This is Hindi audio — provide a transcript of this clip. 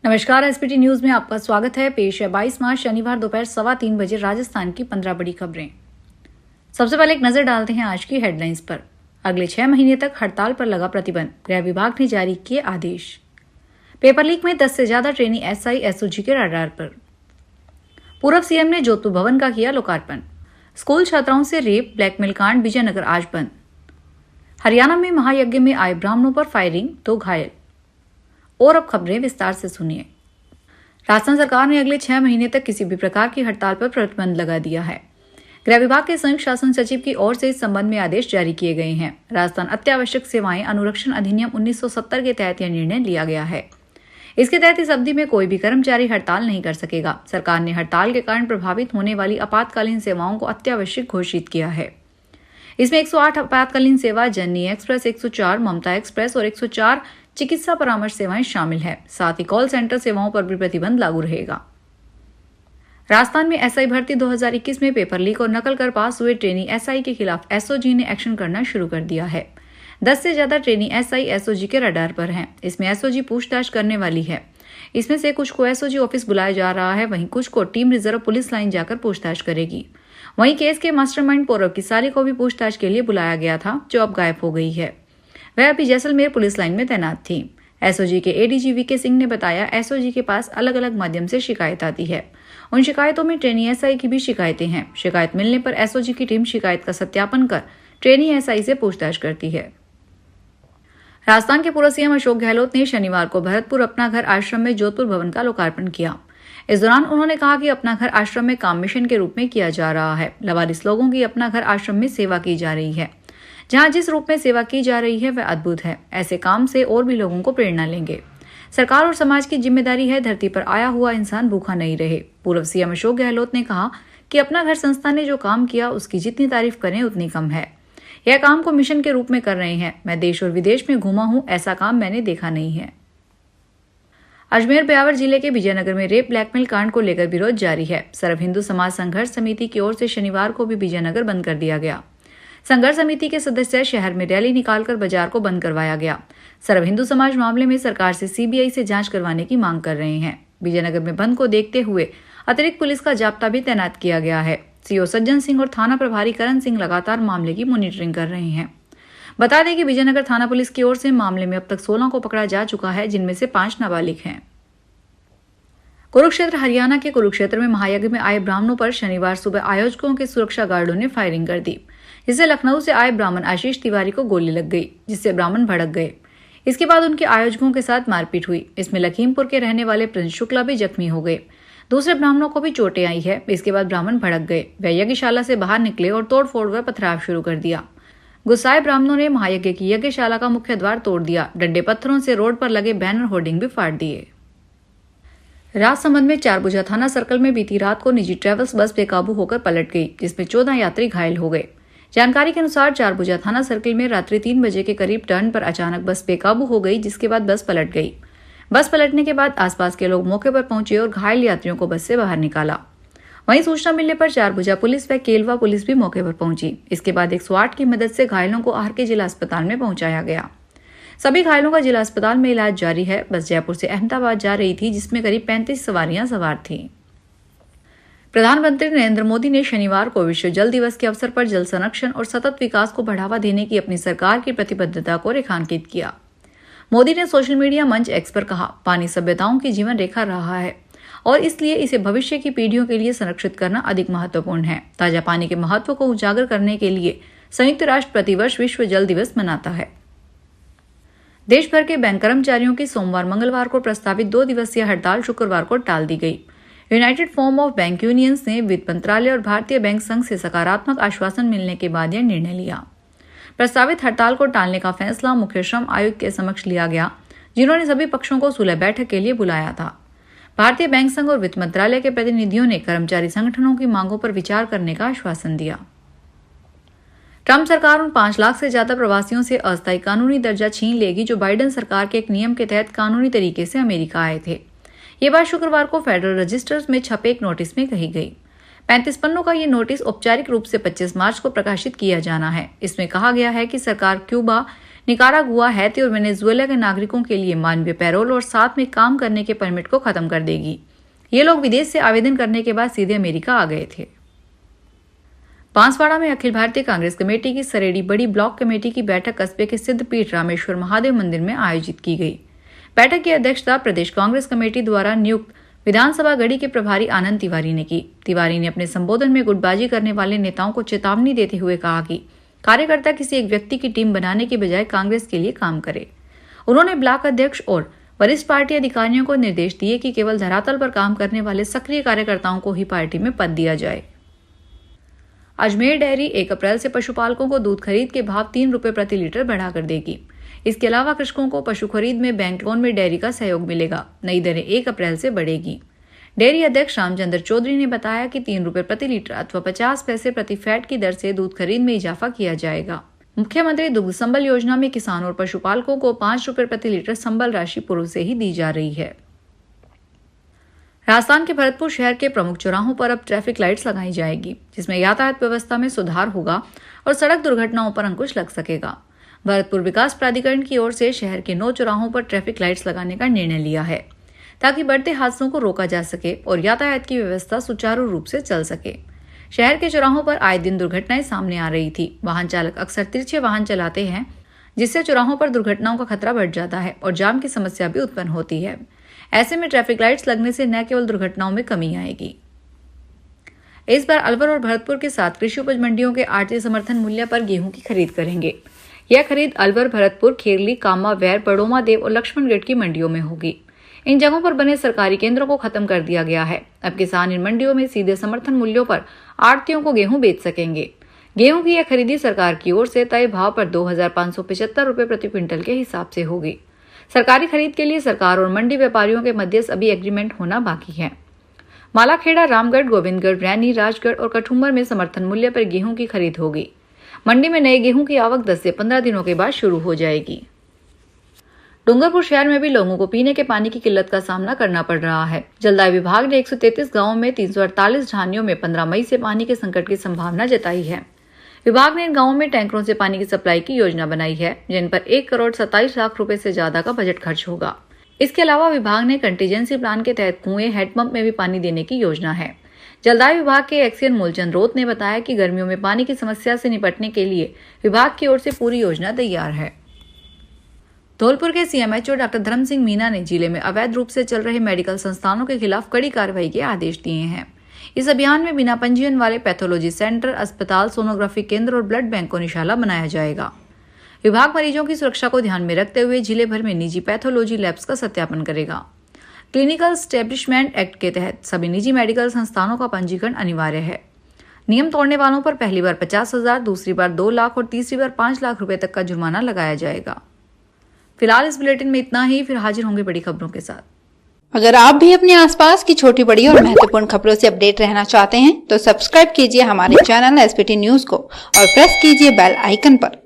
नमस्कार, एसपीटी न्यूज में आपका स्वागत है। पेश है 22 मार्च शनिवार दोपहर 3:15 राजस्थान की 15 बड़ी खबरें। सबसे पहले एक नजर डालते हैं आज की हेडलाइंस पर। अगले 6 महीने तक हड़ताल पर लगा प्रतिबंध, गृह विभाग ने जारी किए आदेश। पेपर लीक में 10 से ज्यादा ट्रेनी एसआई एसओजी के रडार पर। पूर्व सीएम ने जोधपुर भवन का किया लोकार्पण। स्कूल छात्राओं से रेप ब्लैकमेल कांड विजयनगर आज बंद। हरियाणा में महायज्ञ में आए ब्राह्मणों पर फायरिंग, 2 घायल। और अब खबरें विस्तार से सुनिए। राजस्थान सरकार ने अगले 6 महीने तक किसी भी प्रकार की हड़ताल पर प्रतिबंध लगा दिया है। गृह विभाग के संयुक्त शासन सचिव की ओर से इस संबंध में आदेश जारी किए गए हैं। राजस्थान अत्यावश्यक सेवाएं अनुरक्षण अधिनियम 1970 के तहत यह निर्णय लिया गया है। इसके तहत इस अवधि में कोई भी कर्मचारी हड़ताल नहीं कर सकेगा। सरकार ने हड़ताल के कारण प्रभावित होने वाली आपातकालीन सेवाओं को अत्यावश्यक घोषित किया है। इसमें 108 आपातकालीन सेवा, जननी एक्सप्रेस, 104 ममता एक्सप्रेस और 104 चिकित्सा परामर्श सेवाएं शामिल है। साथ ही कॉल सेंटर सेवाओं पर भी प्रतिबंध लागू रहेगा। राजस्थान में एसआई भर्ती 2021 में पेपर लीक और नकल कर पास हुए ट्रेनी एसआई के खिलाफ एसओजी ने एक्शन करना शुरू कर दिया है। 10 से ज्यादा ट्रेनी एसआई एसओजी के रडार पर हैं। इसमें एसओजी पूछताछ करने वाली है। इसमें से कुछ को एसओजी ऑफिस बुलाया जा रहा है, वहीं कुछ को टीम रिजर्व पुलिस लाइन जाकर पूछताछ करेगी। वहीं केस के मास्टरमाइंड पौरव की साली को भी पूछताछ के लिए बुलाया गया था, जो अब गायब हो गई है। वह अभी जैसलमेर पुलिस लाइन में तैनात थी। एसओजी के एडीजी वीके सिंह ने बताया, एसओजी के पास अलग अलग माध्यम से शिकायत आती है। उन शिकायतों में ट्रेनी एसआई की भी शिकायतें हैं। शिकायत मिलने पर एसओजी की टीम शिकायत का सत्यापन कर ट्रेनी एसआई से पूछताछ करती है। राजस्थान के पूर्व सीएम अशोक गहलोत ने शनिवार को भरतपुर अपना घर आश्रम में जोधपुर भवन का लोकार्पण किया। इस दौरान उन्होंने कहा कि अपना घर आश्रम में काम मिशन के रूप में किया जा रहा है। लवारिस लोगों की अपना घर आश्रम में सेवा की जा रही है। जहां जिस रूप में सेवा की जा रही है वह अद्भुत है। ऐसे काम से और भी लोगों को प्रेरणा लेंगे। सरकार और समाज की जिम्मेदारी है धरती पर आया हुआ इंसान भूखा नहीं रहे। पूर्व सीएम अशोक गहलोत ने कहा कि अपना घर संस्था ने जो काम किया उसकी जितनी तारीफ करें उतनी कम है। यह काम को मिशन के रूप में कर रहे हैं। मैं देश और विदेश में घूमा हूं, ऐसा काम मैंने देखा नहीं है। अजमेर ब्यावर जिले के विजयनगर में रेप ब्लैकमेल कांड को लेकर विरोध जारी है। सर्व हिंदू समाज संघर्ष समिति की ओर से शनिवार को भी विजयनगर बंद कर दिया गया। संघर्ष समिति के सदस्य शहर में रैली निकालकर बाजार को बंद करवाया गया। सर्व हिंदू समाज मामले में सरकार से सीबीआई से जांच करवाने की मांग कर रहे हैं। विजयनगर में बंद को देखते हुए अतिरिक्त पुलिस का जाब्ता भी तैनात किया गया है। सीओ सज्जन सिंह और थाना प्रभारी करण सिंह लगातार मामले की मॉनिटरिंग कर रहे हैं। बता दें कि विजयनगर थाना पुलिस की ओर से मामले में अब तक 16 को पकड़ा जा चुका है, जिनमें से 5 नाबालिग हैं। कुरुक्षेत्र हरियाणा के कुरुक्षेत्र में महायज्ञ में आए ब्राह्मणों पर शनिवार सुबह आयोजकों के सुरक्षा गार्डों ने फायरिंग कर दी, जिससे लखनऊ से आए ब्राह्मण आशीष तिवारी को गोली लग गई, जिससे ब्राह्मण भड़क गए। इसके बाद उनके आयोजकों के साथ मारपीट हुई। इसमें लखीमपुर के रहने वाले प्रिंस शुक्ला भी जख्मी हो गए। दूसरे ब्राह्मणों को भी चोटें आई है। इसके बाद ब्राह्मण भड़क गए। वे यज्ञशाला से बाहर निकले और तोड़फोड़ व पथराव शुरू कर दिया। गुस्साए ब्राह्मणों ने महायज्ञ की यज्ञशाला का मुख्य द्वार तोड़ दिया। डंडे पत्थरों से रोड पर लगे बैनर होर्डिंग भी फाड़ दिए। राजसमंद में चारभुजा थाना सर्कल में बीती रात को निजी ट्रेवल्स बस बेकाबू होकर पलट गई, जिसमें 14 यात्री घायल हो गए। जानकारी के अनुसार चारभुजा थाना सर्कल में रात्रि 3 बजे के करीब टर्न पर अचानक बस बेकाबू हो गई, जिसके बाद बस पलट गई। बस पलटने के बाद आसपास के लोग मौके पर पहुंचे और घायल यात्रियों को बस से बाहर निकाला। वहीं सूचना मिलने पर चारभुजा पुलिस व केलवा पुलिस भी मौके पर पहुंची। इसके बाद 108 की मदद से घायलों को आर-के जिला अस्पताल में पहुंचाया गया। सभी घायलों का जिला अस्पताल में इलाज जारी है। बस जयपुर से अहमदाबाद जा रही थी, जिसमें करीब 35 सवारियां सवार थीं। प्रधानमंत्री नरेंद्र मोदी ने शनिवार को विश्व जल दिवस के अवसर पर जल संरक्षण और सतत विकास को बढ़ावा देने की अपनी सरकार की प्रतिबद्धता को रेखांकित किया। मोदी ने सोशल मीडिया मंच एक्स पर कहा, पानी सभ्यताओं की जीवन रेखा रहा है और इसलिए इसे भविष्य की पीढ़ियों के लिए संरक्षित करना अधिक महत्वपूर्ण है। ताजा पानी के महत्व को उजागर करने के लिए संयुक्त राष्ट्र प्रतिवर्ष विश्व जल दिवस मनाता है। देश भर के बैंक कर्मचारियों की सोमवार मंगलवार को प्रस्तावित 2 दिवसीय हड़ताल शुक्रवार को टाल दी गई। United forum of bank unions ने वित्त मंत्रालय और भारतीय बैंक संघ से सकारात्मक आश्वासन मिलने के बाद यह निर्णय लिया। प्रस्तावित हड़ताल को टालने का फैसला मुख्य श्रम आयुक्त के समक्ष लिया गया, जिन्होंने सभी पक्षों को सुलह बैठक के लिए बुलाया था। भारतीय बैंक संघ और वित्त मंत्रालय के प्रतिनिधियों ने कर्मचारी संगठनों की मांगों पर विचार करने का आश्वासन दिया। ट्रंप सरकार उन 5 लाख से ज्यादा प्रवासियों से अस्थायी कानूनी दर्जा छीन लेगी जो बाइडेन सरकार के एक नियम के तहत कानूनी तरीके से अमेरिका आए थे। ये बात शुक्रवार को फेडरल रजिस्टर्स में छपे एक नोटिस में कही गई। 35 पन्नों का ये नोटिस औपचारिक रूप से 25 मार्च को प्रकाशित किया जाना है। इसमें कहा गया है कि सरकार क्यूबा, निकारागुआ, हैती और वेनेजुएला के नागरिकों के लिए मानवीय पैरोल और साथ में काम करने के परमिट को खत्म कर देगी। ये लोग विदेश से आवेदन करने के बाद सीधे अमेरिका आ गए थे। बांसवाड़ा में अखिल भारतीय कांग्रेस कमेटी की सरेडी बड़ी ब्लॉक कमेटी की बैठक कस्बे के सिद्धपीठ रामेश्वर महादेव मंदिर में आयोजित की गई। बैठक की अध्यक्षता प्रदेश कांग्रेस कमेटी द्वारा नियुक्त विधानसभा गढ़ी के प्रभारी आनंद तिवारी ने की। तिवारी ने अपने संबोधन में गुटबाजी करने वाले नेताओं को चेतावनी देते हुए कहा कि कार्यकर्ता किसी एक व्यक्ति की टीम बनाने के बजाय कांग्रेस के लिए काम करे। उन्होंने ब्लॉक अध्यक्ष और वरिष्ठ पार्टी अधिकारियों को निर्देश दिए कि केवल धरातल पर काम करने वाले सक्रिय कार्यकर्ताओं को ही पार्टी में पद दिया जाए। अजमेर डेयरी 1 अप्रैल से पशुपालकों को दूध खरीद के भाव 3 रुपए प्रति लीटर बढ़ाकर देगी। इसके अलावा कृषकों को पशु खरीद में बैंक लोन में डेयरी का सहयोग मिलेगा। नई दरें 1 अप्रैल से बढ़ेगी। डेयरी अध्यक्ष रामचंद्र चौधरी ने बताया कि 3 रुपए प्रति लीटर अथवा 50 पैसे प्रति फैट की दर से दूध खरीद में इजाफा किया जाएगा। मुख्यमंत्री दुग्ध संबल योजना में किसानों और पशुपालकों को 5 रुपए प्रति लीटर संबल राशि पूर्व से ही दी जा रही है। राजस्थान के भरतपुर शहर के प्रमुख चौराहों पर अब ट्रैफिक लाइट्स लगाई जाएगी, जिसमें यातायात व्यवस्था में सुधार होगा और सड़क दुर्घटनाओं पर अंकुश लग सकेगा। भरतपुर विकास प्राधिकरण की ओर से शहर के 9 चौराहों पर ट्रैफिक लाइट्स लगाने का निर्णय लिया है, ताकि बढ़ते हादसों को रोका जा सके और यातायात की व्यवस्था सुचारू रूप से चल सके। शहर के चौराहों पर आए दिन दुर्घटनाएं सामने आ रही थी। वाहन चालक अक्सर तिरछे वाहन चलाते हैं, जिससे चौराहों पर दुर्घटनाओं का खतरा बढ़ जाता है और जाम की समस्या भी उत्पन्न होती है। ऐसे में ट्रैफिक लाइट्स लगने से न केवल दुर्घटनाओं में कमी आएगी। इस बार अलवर और भरतपुर के साथ कृषि उपज मंडियों के आढ़ती समर्थन मूल्य पर गेहूं की खरीद करेंगे। यह खरीद अलवर, भरतपुर, खेरली, कामा, वैर, बड़ोमा देव और लक्ष्मणगढ़ की मंडियों में होगी। इन जगहों पर बने सरकारी केंद्रों को खत्म कर दिया गया है। अब किसान इन मंडियों में सीधे समर्थन मूल्यों पर आढ़तियों को गेहूं बेच सकेंगे। गेहूं की यह खरीदी सरकार की ओर से तय भाव पर 2575 रुपए प्रति क्विंटल के हिसाब से होगी। सरकारी खरीद के लिए सरकार और मंडी व्यापारियों के मध्य अभी एग्रीमेंट होना बाकी है। मालाखेड़ा, रामगढ़, गोविंदगढ़, रैनी, राजगढ़ और कठुमर में समर्थन मूल्य पर गेहूं की खरीद होगी। मंडी में नए गेहूं की आवक 10 से 15 दिनों के बाद शुरू हो जाएगी। डूंगरपुर शहर में भी लोगों को पीने के पानी की किल्लत का सामना करना पड़ रहा है। जलदाय विभाग ने 133 गांवों में 348 ढानियों में 15 मई से पानी के संकट की संभावना जताई है। विभाग ने इन गांवों में टैंकरों से पानी की सप्लाई की योजना बनाई है, जिन पर 1 करोड़ 27 लाख रुपए से ज्यादा का बजट खर्च होगा। इसके अलावा विभाग ने कंटीजेंसी प्लान के तहत कुएं, हैंडपंप में भी पानी देने की योजना है। जलदाय विभाग के एक्सीएन मूलचंद रोत ने बताया कि गर्मियों में पानी की समस्या से निपटने के लिए विभाग की ओर से पूरी योजना तैयार है। धौलपुर के सीएमएचओ डॉक्टर धर्म सिंह मीना ने जिले में अवैध रूप से चल रहे मेडिकल संस्थानों के खिलाफ कड़ी कार्रवाई के आदेश दिए हैं। इस अभियान में बिना पंजीयन वाले पैथोलॉजी सेंटर, अस्पताल, सोनोग्राफी केंद्र और ब्लड बैंक को निशाना बनाया जाएगा। विभाग मरीजों की सुरक्षा को ध्यान में रखते हुए जिले भर में निजी पैथोलॉजी लैब्स का सत्यापन करेगा। क्लिनिकल स्टैब्लिशमेंट एक्ट के तहत सभी निजी मेडिकल संस्थानों का पंजीकरण अनिवार्य है। नियम तोड़ने वालों पर पहली बार 50,000, दूसरी बार 2 लाख और तीसरी बार 5 लाख रुपए तक का जुर्माना लगाया जाएगा। फिलहाल इस बुलेटिन में इतना ही। फिर हाजिर होंगे बड़ी खबरों के साथ। अगर आप भी अपने आसपास की छोटी बड़ी और महत्वपूर्ण खबरों से अपडेट रहना चाहते हैं तो सब्सक्राइब कीजिए हमारे चैनल एसपीटी न्यूज को और प्रेस कीजिए बेल आइकन पर।